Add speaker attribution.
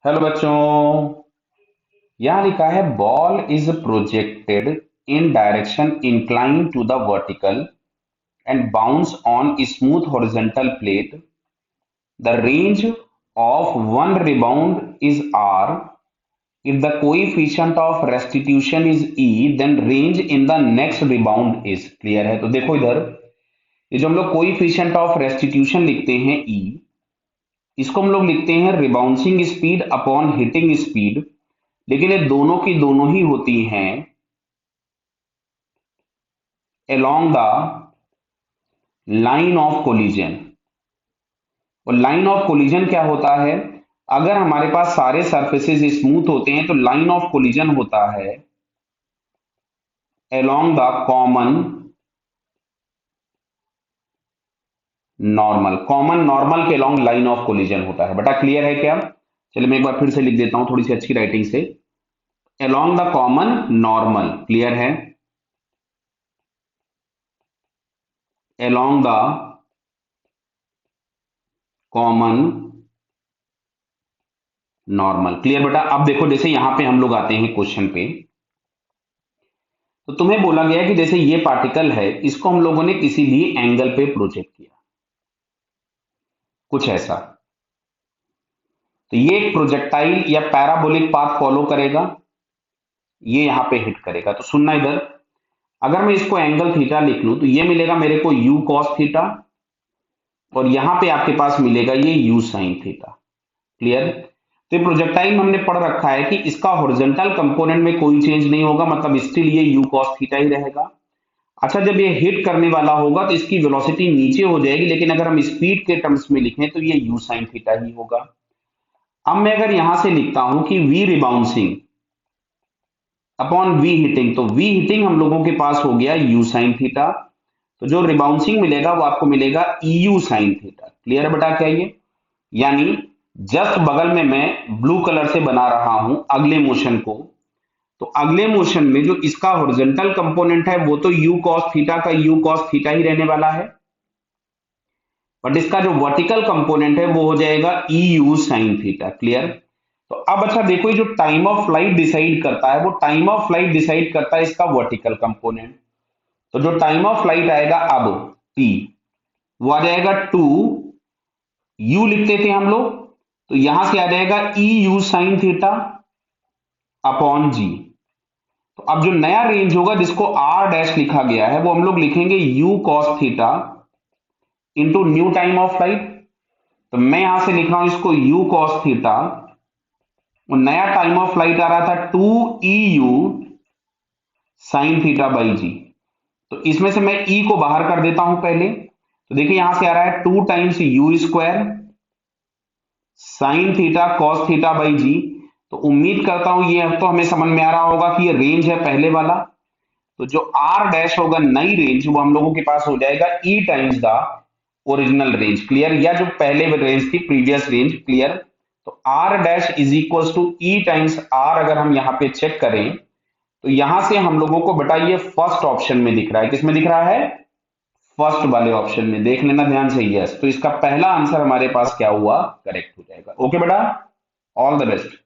Speaker 1: Hello बच्चों। यहाँ लिखा है ball is projected in direction incline to the vertical and bounce on smooth horizontal plate. The range of one rebound is R. If the coefficient of restitution is E then range in the next rebound is. Clear है? तो देखो इधर, ये जो हम लोग coefficient of restitution लिखते हैं ई, इसको हम लोग लिखते हैं रिबाउंसिंग स्पीड अपॉन हिटिंग स्पीड। लेकिन ये दोनों की दोनों ही होती हैं along the line of collision. और लाइन ऑफ कोलिजन क्या होता है? अगर हमारे पास सारे सरफेसेस स्मूथ होते हैं तो लाइन ऑफ कोलिजन होता है along the common normal. Common normal के along लाइन ऑफ कोलिजन होता है। बेटा क्लियर है क्या? चलिए मैं एक बार फिर से लिख देता हूं थोड़ी सी अच्छी राइटिंग से। along the common normal, clear है? along the common normal, clear बेटा? अब देखो, जैसे यहां पे हम लोग आते हैं क्वेश्चन पे, तो तुम्हें बोला गया कि जैसे ये पार्टिकल है, इसको हम लोगों ने किसी भी एंगल पे प्रोजेक्ट किया, कुछ ऐसा। तो ये एक प्रोजेक्टाइल या पैराबोलिक पाथ फॉलो करेगा, ये यहां पे हिट करेगा। तो सुनना इधर, अगर मैं इसको एंगल थीटा लिख लूं तो ये मिलेगा मेरे को यू कॉस थीटा, और यहां पे आपके पास मिलेगा ये यू साइन थीटा। क्लियर? तो ये प्रोजेक्टाइल में हमने पढ़ रखा है कि इसका हॉरिजॉन्टल कंपोनेंट में कोई चेंज नहीं होगा, मतलब स्टिल ये यू कॉस थीटा ही रहेगा। अच्छा, जब ये हिट करने वाला होगा तो इसकी वेलोसिटी नीचे हो जाएगी, लेकिन अगर हम स्पीड के टर्म्स में लिखें तो ये यू साइन थीटा ही होगा। अब मैं अगर यहां से लिखता हूं कि वी रिबाउंसिंग अपॉन वी हिटिंग, तो वी हिटिंग हम लोगों के पास हो गया यू साइन थीटा, तो जो रिबाउंसिंग मिलेगा वो आपको मिलेगा यू साइन थीटा। क्लियर है बेटा? क्या ये, यानी जस्ट बगल में मैं ब्लू कलर से बना रहा हूं अगले मोशन को, तो अगले मोशन में जो इसका हॉरिजॉन्टल कंपोनेंट है वो तो यू कॉस थीटा का यू कॉस थीटा ही रहने वाला है, बट इसका जो वर्टिकल कंपोनेंट है वो हो जाएगा e u sine theta. Clear? तो अब अच्छा देखो, ये जो टाइम ऑफ फ्लाइट डिसाइड करता है, वो टाइम ऑफ फ्लाइट डिसाइड करता है इसका वर्टिकल कंपोनेंट। तो जो टाइम ऑफ फ्लाइट आएगा अब टी, वो आ जाएगा टू यू लिखते थे हम लोग, तो यहां से आ जाएगा e u sine theta upon g. तो अब जो नया रेंज होगा जिसको आर डैश लिखा गया है, वो हम लोग लिखेंगे you cos theta into new time of flight. तो मैं यहां से लिख रहा हूं इसको u cos थीटा, और नया टाइम ऑफ फ्लाइट आ रहा था 2 EU sine theta by g. तो इसमें से मैं e को बाहर कर देता हूं पहले, तो देखिए यहां से आ रहा है 2 times u square sine theta cos theta by g. तो उम्मीद करता हूं ये अब तो हमें समझ में आ रहा होगा कि ये रेंज है पहले वाला। तो जो आर डैश होगा नई रेंज, वो हम लोगों के पास हो जाएगा e times the original range. Clear? या जो पहले रेंज थी, प्रीवियस रेंज। क्लियर? तो R dash is equal to e times R. अगर हम यहाँ पे चेक करें तो यहां से हम लोगों को बेटा ये फर्स्ट ऑप्शन में दिख रहा है। किसमें दिख रहा है? फर्स्ट वाले ऑप्शन में। देख लेना ध्यान से। यस, तो इसका पहला आंसर हमारे पास क्या हुआ? करेक्ट हो जाएगा। ओके बेटा, ऑल द बेस्ट।